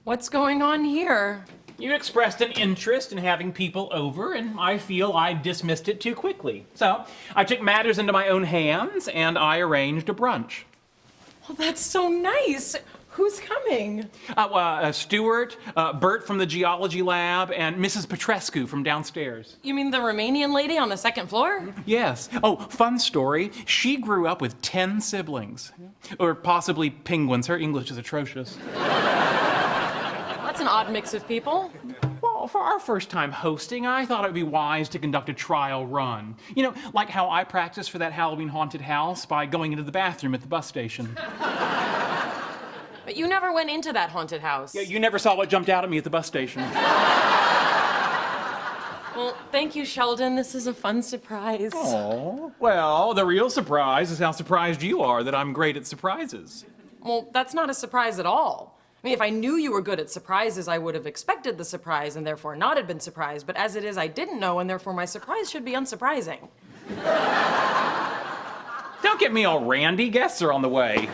What's going on here? You expressed an interest in having people over, and I feel I dismissed it too quickly. So I took matters into my own hands, and I arranged a brunch. Well, that's so nice. Who's coming? Stuart, Bert from the geology lab, and Mrs. Petrescu from downstairs. You mean the Romanian lady on the second floor? Yes. Oh, fun story. She grew up with 10 siblings. Or possibly penguins. Her English is atrocious. That's an odd mix of people. Well, for our first time hosting, I thought it would be wise to conduct a trial run. You know, like how I practiced for that Halloween haunted house by going into the bathroom at the bus station. But you never went into that haunted house. Yeah, you never saw what jumped out at me at the bus station. Well, thank you, Sheldon. This is a fun surprise. Oh, well, the real surprise is how surprised you are that I'm great at surprises. Well, that's not a surprise at all. I mean, if I knew you were good at surprises, I would have expected the surprise and therefore not have been surprised. But as it is, I didn't know, and therefore my surprise should be unsurprising. Don't get me all randy. Guests are on the way.